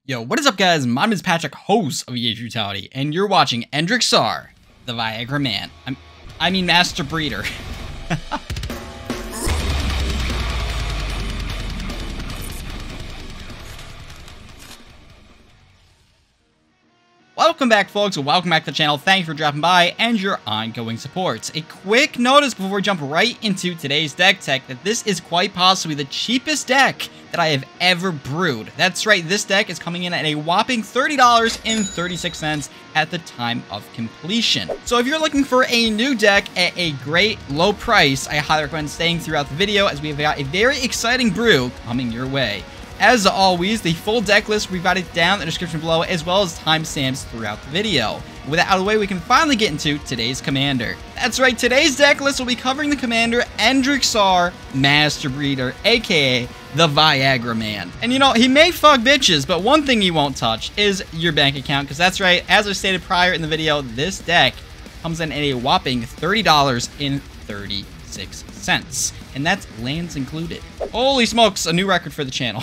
Yo, what is up guys? My name is Patrick, host of EDH Brutality, and you're watching Endrek Sahr, the Viagra Man. I mean Master Breeder. Welcome back folks, and welcome back to the channel. Thank you for dropping by and your ongoing support. A quick notice before we jump right into today's deck tech that this is quite possibly the cheapest deck that I have ever brewed. That's right, this deck is coming in at a whopping $30.36 at the time of completion. So if you're looking for a new deck at a great low price, I highly recommend staying throughout the video as we've got a very exciting brew coming your way. As always, the full deck list we've got it down in the description below, as well as timestamps throughout the video. With that out of the way, we can finally get into today's commander. That's right, today's deck list will be covering the commander Endrek Sahr, Master Breeder, aka the Viagra Man. And you know, he may fuck bitches, but one thing he won't touch is your bank account, because that's right, as I stated prior in the video, this deck comes in at a whopping $30.36. And that's lands included. Holy smokes, a new record for the channel.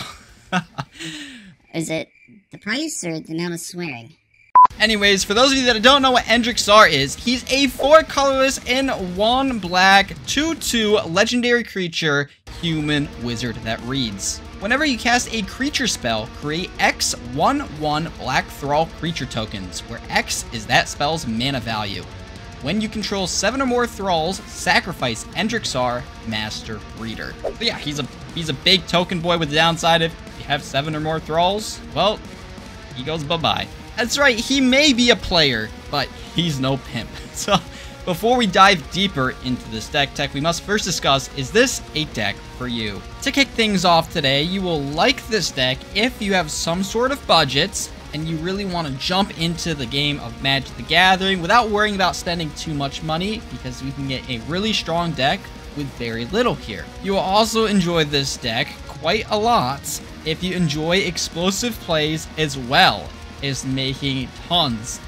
Is it the price or the amount of swearing? Anyways, for those of you that don't know what Endrek Sahr is, he's a 4 colorless and 1 black 2/2 legendary creature human wizard that reads: whenever you cast a creature spell, create X 1/1 black thrall creature tokens, where X is that spell's mana value. When you control 7 or more thralls, sacrifice Endrek Sahr, Master Breeder. But yeah, he's a big token boy with the downside of if you have 7 or more thralls, well, he goes bye-bye. That's right, he may be a player, but he's no pimp. So before we dive deeper into this deck tech, we must first discuss, is this a deck for you? To kick things off today, you will like this deck if you have some sort of budget and you really want to jump into the game of Magic the Gathering without worrying about spending too much money, because you can get a really strong deck with very little here. You will also enjoy this deck quite a lot if you enjoy explosive plays as well as making tons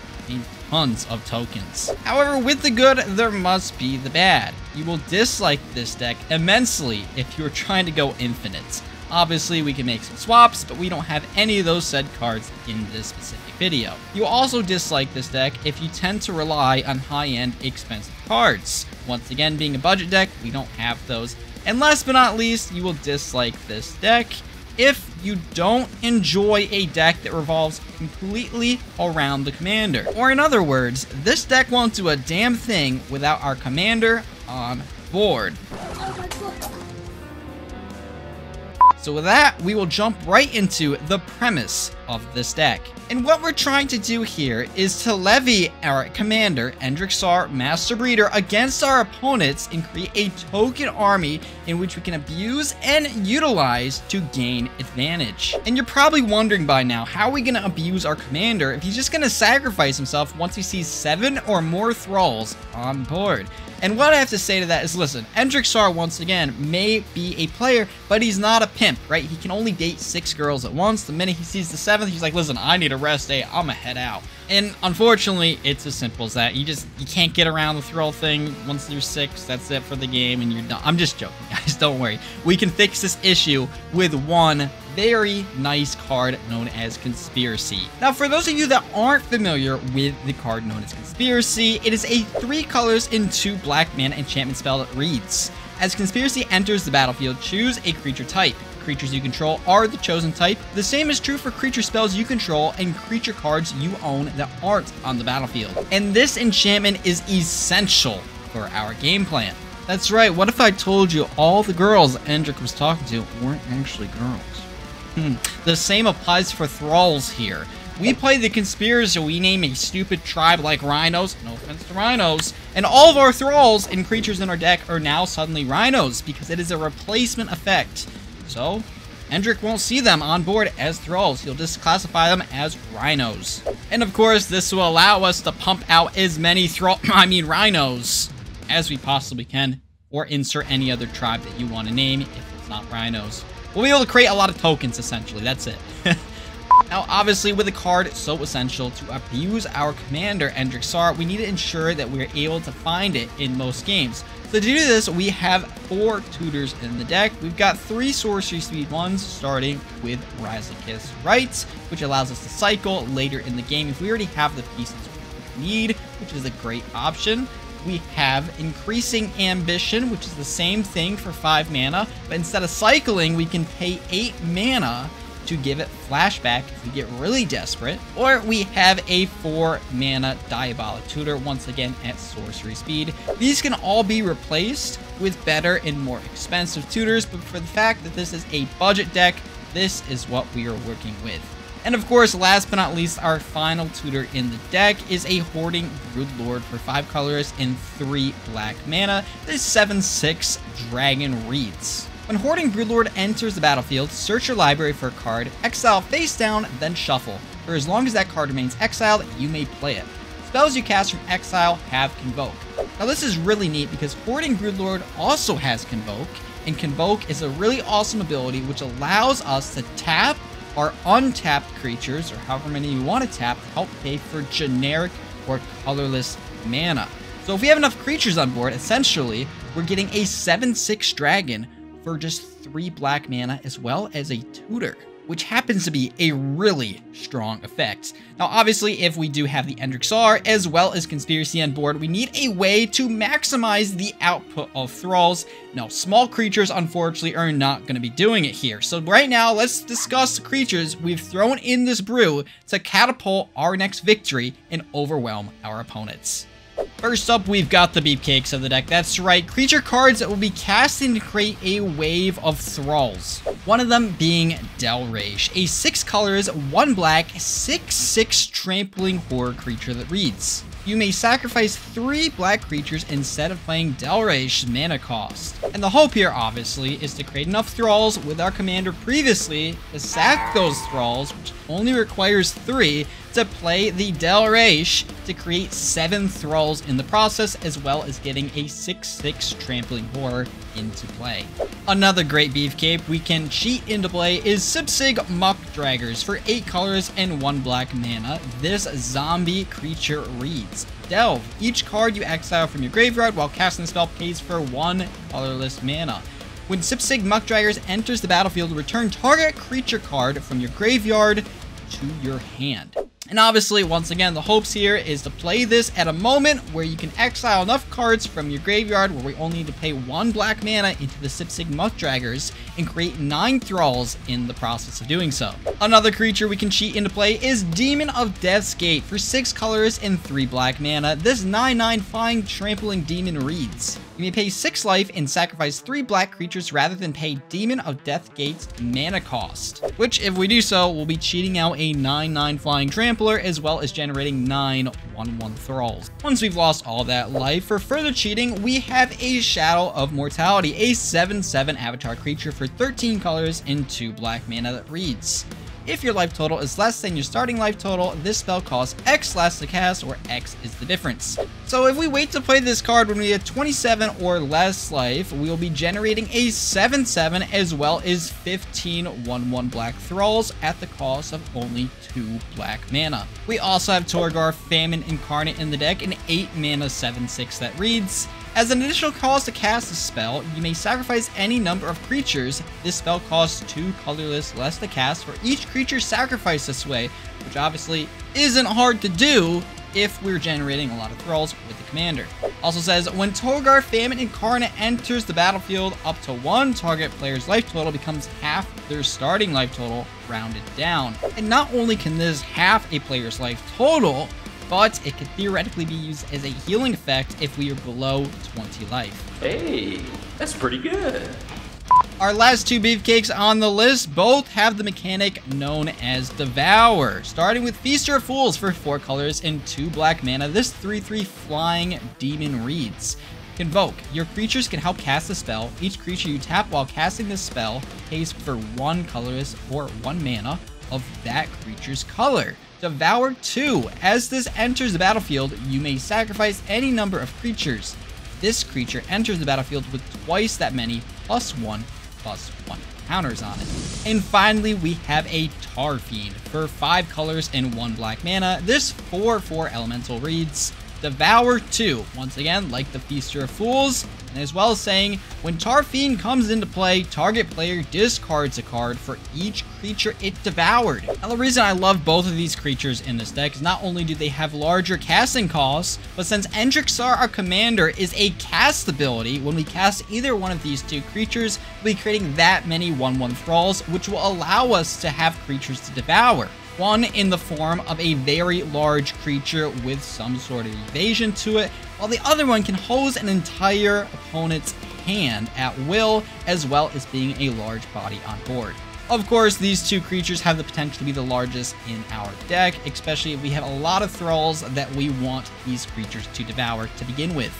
of tokens. However, with the good, there must be the bad. You will dislike this deck immensely if you're trying to go infinite. Obviously, we can make some swaps, but we don't have any of those said cards in this specific video. You will also dislike this deck if you tend to rely on high-end, expensive cards. Once again, being a budget deck, we don't have those. And last but not least, you will dislike this deck if you don't enjoy a deck that revolves completely around the commander. Or in other words, this deck won't do a damn thing without our commander on board. So with that, we will jump right into the premise of this deck. And what we're trying to do here is to levy our commander, Endrek Sahr, Master Breeder, against our opponents and create a token army in which we can abuse and utilize to gain advantage. And you're probably wondering by now, how are we going to abuse our commander if he's just going to sacrifice himself once he sees 7 or more thralls on board? And what I have to say to that is, listen, Endrek Sahr, once again, may be a player, but he's not a pimp, right? He can only date 6 girls at once. The minute he sees the 7th, he's like, listen, I need a rest day. I'm gonna head out. And unfortunately, it's as simple as that. You can't get around the thrall thing. Once there's 6, that's it for the game, and you're done. I'm just joking, guys. Don't worry. We can fix this issue with one very nice card known as Conspiracy. Now, for those of you that aren't familiar with the card known as Conspiracy, it is a 3 colors and 2 black mana enchantment spell that reads: as Conspiracy enters the battlefield, choose a creature type. Creatures you control are the chosen type. The same is true for creature spells you control and creature cards you own that aren't on the battlefield. And this enchantment is essential for our game plan. That's right, what if I told you all the girls Endrek was talking to weren't actually girls? The same applies for thralls here. We play the Conspiracy, we name a stupid tribe like rhinos, no offense to rhinos, and all of our thralls and creatures in our deck are now suddenly rhinos because it is a replacement effect. So, Endrek won't see them on board as thralls, he'll just classify them as rhinos. And of course, this will allow us to pump out as many rhinos as we possibly can, or insert any other tribe that you want to name if it's not rhinos. We'll be able to create a lot of tokens, essentially. That's it. Now, obviously, with a card so essential to abuse our commander, Endrek Sahr, we need to ensure that we're able to find it in most games. So to do this, we have 4 tutors in the deck. We've got 3 sorcery speed ones, starting with Razakith's Rites, which allows us to cycle later in the game if we already have the pieces we need, which is a great option. We have Increasing Ambition, which is the same thing for 5 mana, but instead of cycling, we can pay 8 mana to give it flashback if we get really desperate. Or we have a 4 mana Diabolic Tutor, once again at sorcery speed. These can all be replaced with better and more expensive tutors, but for the fact that this is a budget deck, this is what we are working with. And of course, last but not least, our final tutor in the deck is a Hoarding Broodlord for 5 colors and 3 black mana. This 7/6 Dragon Reeds. When Hoarding Broodlord enters the battlefield, search your library for a card, exile face down, then shuffle. For as long as that card remains exiled, you may play it. Spells you cast from exile have Convoke. Now this is really neat because Hoarding Broodlord also has Convoke, and Convoke is a really awesome ability which allows us to tap our untapped creatures, or however many you want to tap, to help pay for generic or colorless mana. So if we have enough creatures on board, essentially, we're getting a 7/6 dragon for just 3 black mana, as well as a tutor, which happens to be a really strong effect. Now, obviously, if we do have the Endrek Sahr as well as Conspiracy on board, we need a way to maximize the output of Thrulls. Now, small creatures, unfortunately, are not going to be doing it here. So right now, let's discuss the creatures we've thrown in this brew to catapult our next victory and overwhelm our opponents. First up, we've got the beefcakes of the deck. That's right, creature cards that will be casting to create a wave of Thrulls. One of them being Delraish, a 6 colors, 1 black, 6/6 trampling horror creature that reads: you may sacrifice 3 black creatures instead of playing Delraish's mana cost. And the hope here, obviously, is to create enough Thrulls with our commander previously to sack those Thrulls, which only requires 3, to play the Delraish to create 7 Thrulls in the process, as well as getting a 6/6 trampling horror into play. Another great beefcake we can cheat into play is Sipsig Muckdraggers for 8 colors and 1 black mana. This zombie creature reads: Delve. Each card you exile from your graveyard while casting the spell pays for 1 colorless mana. When Sipsig Muckdraggers enters the battlefield, return target creature card from your graveyard to your hand. And obviously, once again, the hopes here is to play this at a moment where you can exile enough cards from your graveyard where we only need to pay 1 black mana into the Sipsig Muckdraggers and create 9 Thrulls in the process of doing so. Another creature we can cheat into play is Demon of Death's Gate for 6 colors and 3 black mana. This 9/9 Flying Trampling Demon reads: you may pay 6 life and sacrifice 3 black creatures rather than pay Demon of Death Gate's mana cost. Which, if we do so, we'll be cheating out a 9/9 Flying Trampler, as well as generating 9 1/1 Thrulls. Once we've lost all that life, for further cheating, we have a Shadow of Mortality, a 7/7 avatar creature for 13 colors and 2 black mana that reads: if your life total is less than your starting life total, this spell costs X less to cast, where X is the difference. So if we wait to play this card when we have 27 or less life, we will be generating a 7/7 as well as 15 1/1 black Thrulls at the cost of only 2 black mana. We also have Torgar Famine Incarnate in the deck, an 8 mana 7/6 that reads: as an additional cost to cast a spell, you may sacrifice any number of creatures. This spell costs 2 colorless less to cast for each creature sacrificed this way, which obviously isn't hard to do if we're generating a lot of Thrulls with the commander. Also says, when Torgar Famine Incarnate enters the battlefield, up to 1 target player's life total becomes half their starting life total, rounded down. And not only can this half a player's life total, but it could theoretically be used as a healing effect if we are below 20 life. Hey, that's pretty good. Our last 2 beefcakes on the list both have the mechanic known as Devour. Starting with Feaster of Fools for 4 colors and 2 black mana, this 3/3 Flying Demon reads: Convoke. Your creatures can help cast a spell. Each creature you tap while casting this spell pays for 1 colorless or 1 mana of that creature's color. Devour 2. As this enters the battlefield, you may sacrifice any number of creatures. This creature enters the battlefield with twice that many, +1/+1. counters on it. And finally, we have a Tar Fiend for 5 colors and 1 black mana. This 4/4 elemental reads Devour 2, once again, like the Feaster of Fools, and as well as saying, when Tar Fiend comes into play, target player discards a card for each creature it devoured. Now, the reason I love both of these creatures in this deck is not only do they have larger casting costs, but since Endrek Sahr, our commander, is a cast ability, when we cast either one of these two creatures, we'll be creating that many 1/1 Thralls, which will allow us to have creatures to devour. One in the form of a very large creature with some sort of evasion to it, while the other one can hose an entire opponent's hand at will, as well as being a large body on board. Of course, these two creatures have the potential to be the largest in our deck, especially if we have a lot of Thralls that we want these creatures to devour to begin with.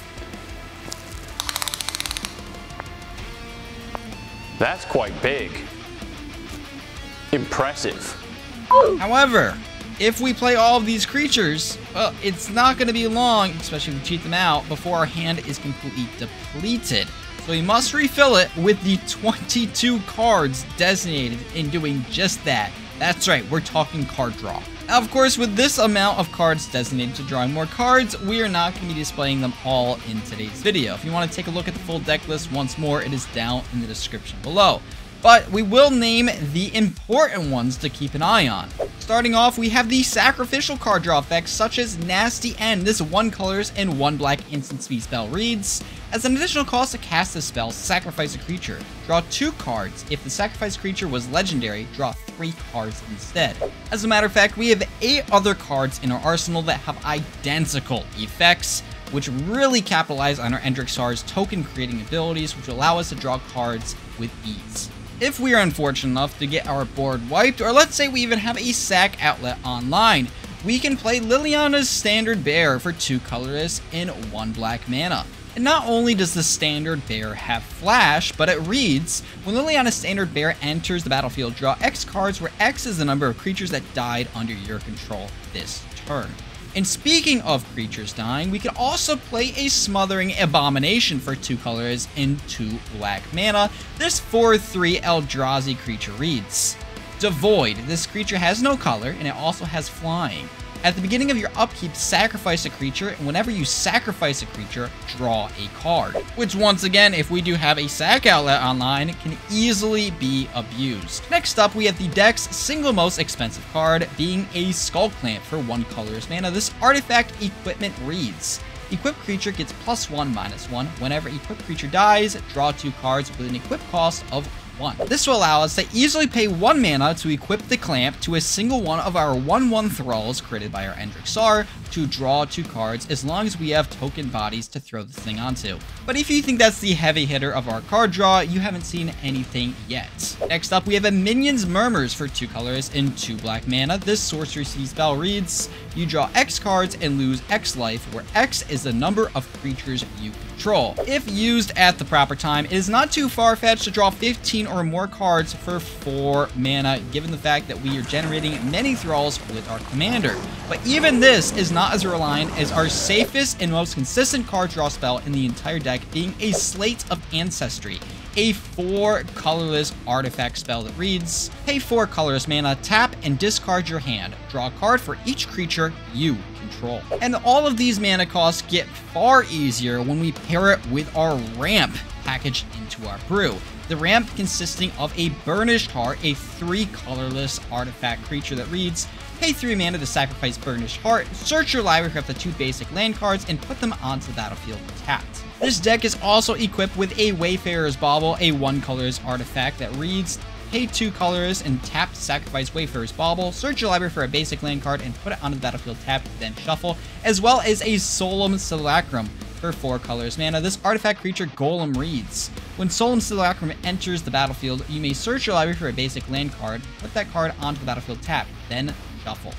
That's quite big. Impressive. However, if we play all of these creatures, well, it's not going to be long, especially if we cheat them out, before our hand is completely depleted. So we must refill it with the 22 cards designated in doing just that. That's right, we're talking card draw. Now, of course, with this amount of cards designated to drawing more cards, we are not going to be displaying them all in today's video. If you want to take a look at the full deck list once more, it is down in the description below. But we will name the important ones to keep an eye on. Starting off, we have the sacrificial card draw effects such as Nasty End. This 1 colors and 1 black instant speed spell reads, as an additional cost to cast this spell, sacrifice a creature. Draw 2 cards. If the sacrificed creature was legendary, draw 3 cards instead. As a matter of fact, we have 8 other cards in our arsenal that have identical effects, which really capitalize on our Endrek Sahr's token creating abilities, which allow us to draw cards with ease. If we are unfortunate enough to get our board wiped, or let's say we even have a Sac Outlet online, we can play Liliana's Standard Bearer for 2 colorless and 1 black mana. And not only does the Standard Bearer have flash, but it reads, when Liliana's Standard Bearer enters the battlefield, draw X cards where X is the number of creatures that died under your control this turn. And speaking of creatures dying, we can also play a Smothering Abomination for 2 colors and 2 black mana. This 4/3 Eldrazi creature reads, Devoid. This creature has no color, and it also has flying. At the beginning of your upkeep, sacrifice a creature, and whenever you sacrifice a creature, draw a card. Which, once again, if we do have a Sac Outlet online, can easily be abused. Next up, we have the deck's single most expensive card, being a Skull Clamp for 1 colorless mana. This artifact equipment reads, equipped creature gets +1/-1. Whenever equipped creature dies, draw 2 cards with an equip cost of 1. This will allow us to easily pay 1 mana to equip the clamp to a single one of our 1/1 Thralls created by our Endrek Sahr to draw 2 cards, as long as we have token bodies to throw this thing onto. But if you think that's the heavy hitter of our card draw, you haven't seen anything yet. Next up, we have a Minions Murmurs for 2 colors and 2 black mana. This sorcery spell reads, you draw X cards and lose X life, where X is the number of creatures you control. If used at the proper time, it is not too far-fetched to draw 15 or more cards for 4 mana, given the fact that we are generating many Thralls with our commander. But even this is not as reliant as our safest and most consistent card draw spell in the entire deck, being a Slate of Ancestry, a 4 colorless artifact spell that reads, pay 4 colorless mana, tap and discard your hand. Draw a card for each creature you control. And all of these mana costs get far easier when we pair it with our ramp packaged into our brew. The ramp consisting of a Burnished Heart, a 3 colorless artifact creature that reads, pay 3 mana to sacrifice Burnished Heart, search your library for up to 2 basic land cards, and put them onto the battlefield tapped. This deck is also equipped with a Wayfarer's Bauble, a 1 colorless artifact that reads, pay 2 colors and tap to sacrifice Wayfarer's Bauble, search your library for a basic land card, and put it onto the battlefield tapped, then shuffle, as well as a Solemn Simulacrum for 4 colors mana. This artifact creature Golem reads, when Solemn Simulacrum enters the battlefield, you may search your library for a basic land card, put that card onto the battlefield tapped, then shuffle.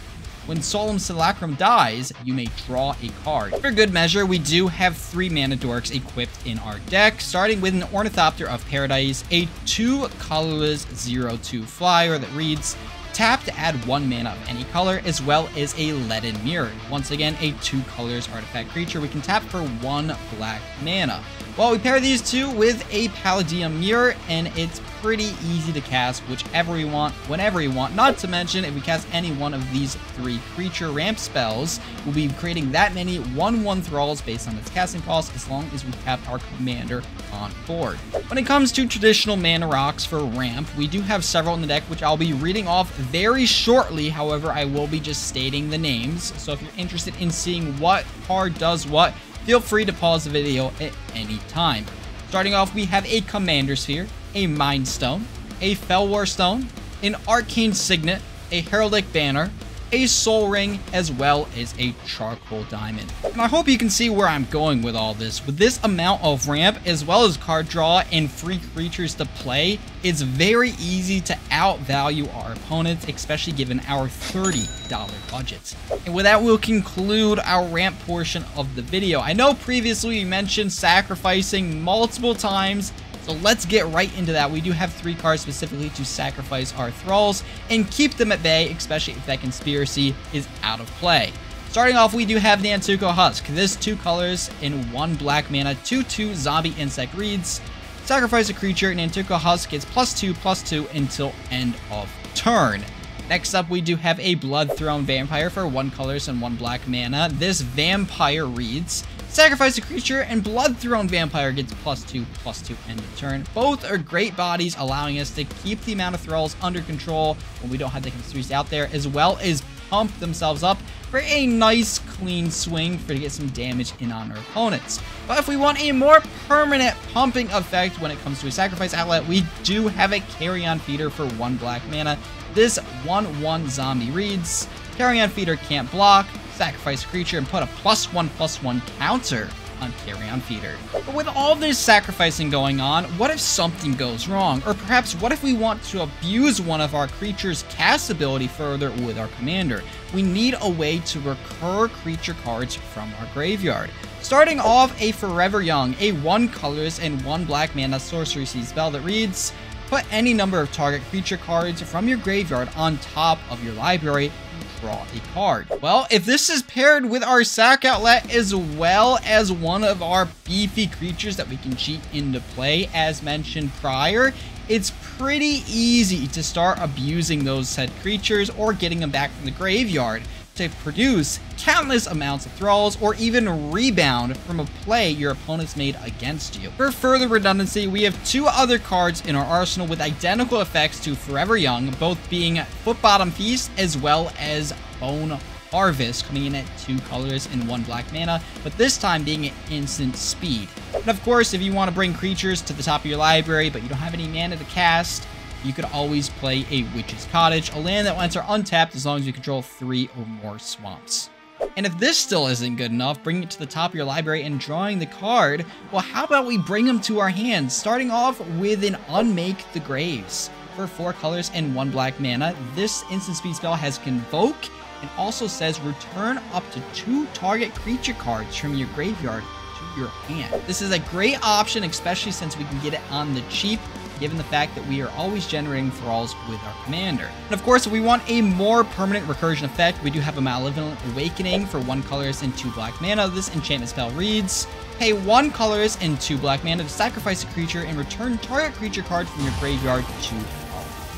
When Solemn Simulacrum dies, you may draw a card. For good measure, we do have 3 mana dorks equipped in our deck, starting with an Ornithopter of Paradise, a 2 colorless 0/2 flyer that reads, tap to add 1 mana of any color, as well as a Leaden Mirror. Once again, a 2 colors artifact creature. We can tap for 1 black mana. Well, we pair these two with a Palladium Mirror, and it's pretty easy to cast whichever we want, whenever we want. Not to mention, if we cast any one of these 3 creature ramp spells, we'll be creating that many 1/1 Thralls based on its casting cost, as long as we have our commander on board. When it comes to traditional mana rocks for ramp, we do have several in the deck, which I'll be reading off very shortly. However, I will be just stating the names. So if you're interested in seeing what card does what, feel free to pause the video at any time. Starting off, we have a Commander Sphere, a Mind Stone, a Fellwar Stone, an Arcane Signet, a Heraldic Banner, a Soul Ring, as well as a Charcoal Diamond. And I hope you can see where I'm going with all this. With this amount of ramp, as well as card draw and free creatures to play, it's very easy to outvalue our opponents, especially given our $30 budgets. And with that, we'll conclude our ramp portion of the video. I know previously we mentioned sacrificing multiple times, so let's get right into that. We do have 3 cards specifically to sacrifice our Thralls and keep them at bay, especially if that Conspiracy is out of play. Starting off, we do have the Nantuko Husk. This 2 colors in 1 black mana, 2/2 zombie insect reads. Sacrifice a creature, Nantuko Husk gets +2/+2 until end of turn. Next up, we do have a Bloodthrone Vampire for 1 colors and 1 black mana. This Vampire reads, sacrifice a creature, and Bloodthrone Vampire gets +2/+2 end of turn. Both are great bodies, allowing us to keep the amount of Thralls under control when we don't have the Conspiracy out there, as well as pump themselves up for a nice clean swing to get some damage in on our opponents. But if we want a more permanent pumping effect when it comes to a Sacrifice Outlet, we do have a Carrion Feeder for 1 black mana. This 1/1 zombie reads, Carrion Feeder can't block, sacrifice a creature, and put a +1/+1 counter on Carrion Feeder. But with all this sacrificing going on, what if something goes wrong? Or perhaps what if we want to abuse one of our creature's cast ability further with our commander? We need a way to recur creature cards from our graveyard. Starting off, a Forever Young, a 1 colors and 1 black mana sorcery seed spell that reads, put any number of target creature cards from your graveyard on top of your library and draw a card. Well, if this is paired with our Sac Outlet as well as one of our beefy creatures that we can cheat into play, as mentioned prior, it's pretty easy to start abusing those said creatures or getting them back from the graveyard to produce countless amounts of Thralls or even rebound from a play your opponents made against you. For further redundancy, we have 2 other cards in our arsenal with identical effects to Forever Young, both being Foot Bottom Feast as well as Bone Harvest, coming in at 2 colors and 1 black mana, but this time being at instant speed. And of course, if you want to bring creatures to the top of your library but you don't have any mana to cast, you could always play a Witch's Cottage, a land that will enter untapped as long as you control 3 or more swamps. And if this still isn't good enough, bringing it to the top of your library and drawing the card, well, how about we bring them to our hands, starting off with an Unmake the Graves. For 4 colors and 1 black mana, this instant speed spell has Convoke, and also says return up to 2 target creature cards from your graveyard to your hand. This is a great option, especially since we can get it on the cheap, given the fact that we are always generating Thralls with our commander. And of course, if we want a more permanent recursion effect, we do have a Malevolent Awakening for 1 colors and 2 black mana. This enchantment spell reads, pay 1 colors and 2 black mana to sacrifice a creature and return target creature card from your graveyard to your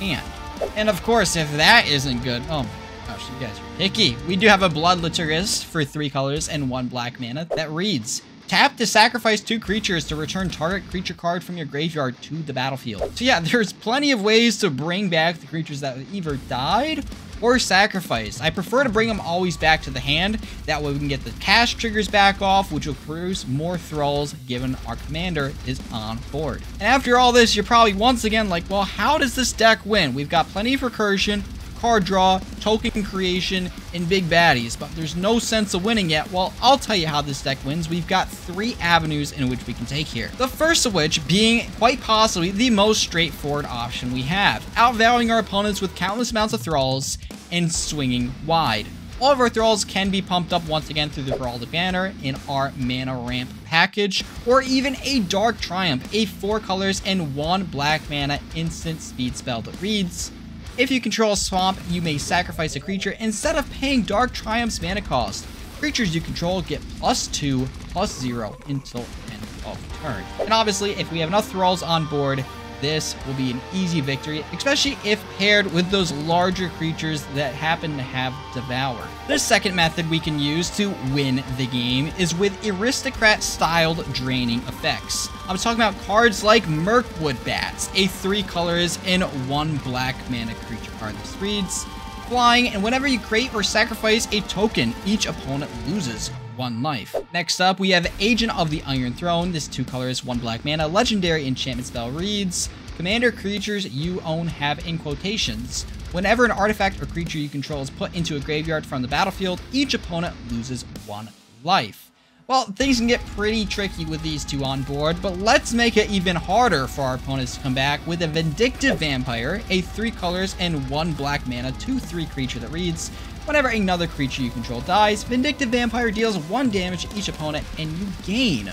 hand. And of course, if that isn't good, oh my gosh, you guys are picky. We do have a Blood Liturgist for 3 colors and 1 black mana that reads, tap to sacrifice 2 creatures to return target creature card from your graveyard to the battlefield. So yeah, there's plenty of ways to bring back the creatures that either died or sacrificed. I prefer to bring them always back to the hand. That way we can get the cast triggers back off, which will produce more Thralls given our commander is on board. And after all this, you're probably once again like, well, how does this deck win? We've got plenty of recursion, card draw, token creation, and big baddies, but there's no sense of winning yet. Well, I'll tell you how this deck wins. We've got 3 avenues in which we can take here. The first of which being quite possibly the most straightforward option we have, outvaluing our opponents with countless amounts of Thralls and swinging wide. All of our Thralls can be pumped up once again through the Heraldic Banner in our Mana Ramp package, or even a Dark Triumph, a 4 colors and 1 black mana instant speed spell that reads, if you control a swamp, you may sacrifice a creature instead of paying Dark Triumph's mana cost. Creatures you control get +2/+0 until end of the turn. And obviously, if we have enough Thrulls on board, this will be an easy victory, especially if paired with those larger creatures that happen to have Devour. The second method we can use to win the game is with Aristocrat-styled draining effects. I'm talking about cards like Mirkwood Bats, a 3 colors and 1 black mana creature card. This reads, flying, and whenever you create or sacrifice a token, each opponent loses 1 life. Next up, we have Agent of the Iron Throne. This 2 colors, 1 black mana, legendary enchantment spell reads, commander creatures you own have in quotations. Whenever an artifact or creature you control is put into a graveyard from the battlefield, each opponent loses 1 life. Well, things can get pretty tricky with these 2 on board, but let's make it even harder for our opponents to come back with a Vindictive Vampire, a 3 colors and 1 black mana 2/3 creature that reads, whenever another creature you control dies, Vindictive Vampire deals 1 damage to each opponent and you gain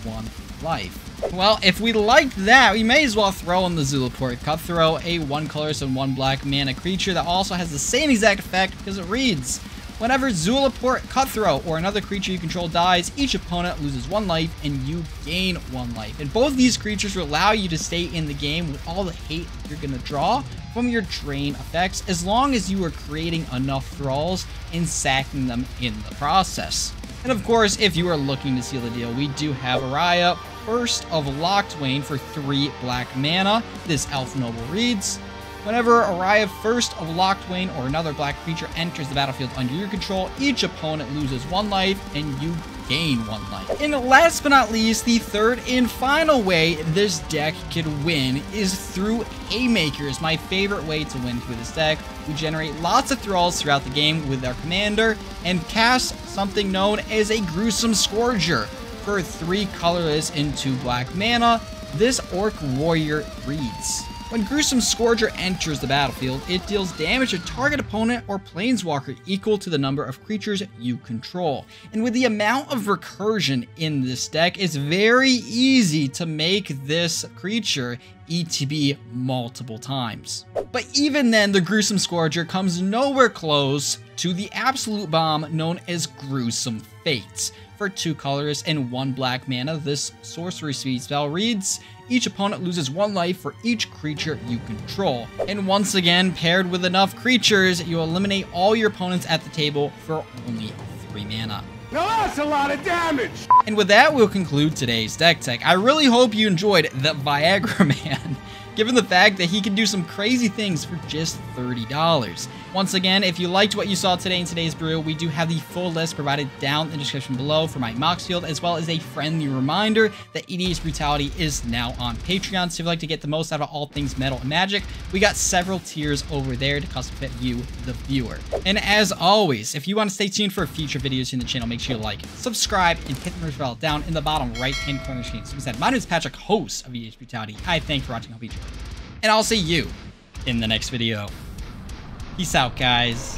1 life. Well, if we liked that, we may as well throw in the Zulaport Cutthroat, a 1 colors and 1 black mana creature that also has the same exact effect because it reads, whenever Zulaport Cutthroat or another creature you control dies, each opponent loses 1 life and you gain 1 life. And both of these creatures will allow you to stay in the game with all the hate you're going to draw from your drain effects, as long as you are creating enough Thralls and sacking them in the process. And of course, if you are looking to seal the deal, we do have Araya, First of Locthwain for 3 black mana. This Elf Noble reads, whenever Araya First of Locthwain or another black creature enters the battlefield under your control, each opponent loses 1 life and you gain 1 life. And last but not least, the third and final way this deck can win is through Haymakers, my favorite way to win through this deck. We generate lots of Thralls throughout the game with our commander and cast something known as a Gruesome Scourger. For 3 colorless and 2 black mana, this Orc Warrior reads, when Gruesome Scourger enters the battlefield, it deals damage to target opponent or planeswalker equal to the number of creatures you control. And with the amount of recursion in this deck, it's very easy to make this creature ETB multiple times. But even then, the Gruesome Scourger comes nowhere close to the absolute bomb known as Gruesome Fates. For 2 colors and 1 black mana, this sorcery speed spell reads, each opponent loses 1 life for each creature you control. And once again, paired with enough creatures, you eliminate all your opponents at the table for only 3 mana. Now that's a lot of damage! And with that, we'll conclude today's deck tech. I really hope you enjoyed the Viagra Man, given the fact that he can do some crazy things for just $30. Once again, if you liked what you saw today in today's brew, we do have the full list provided down in the description below for my Mox Field, as well as a friendly reminder that EDH Brutality is now on Patreon. So if you'd like to get the most out of all things metal and magic, we got several tiers over there to custom fit you, the viewer. And as always, if you want to stay tuned for future videos in the channel, make sure you like, subscribe, and hit the notification bell down in the bottom right-hand corner of the screen. So with that, my name is Patrick, host of EDH Brutality. I thank you for watching. Hope you enjoyed. And I'll see you in the next video. Peace out, guys.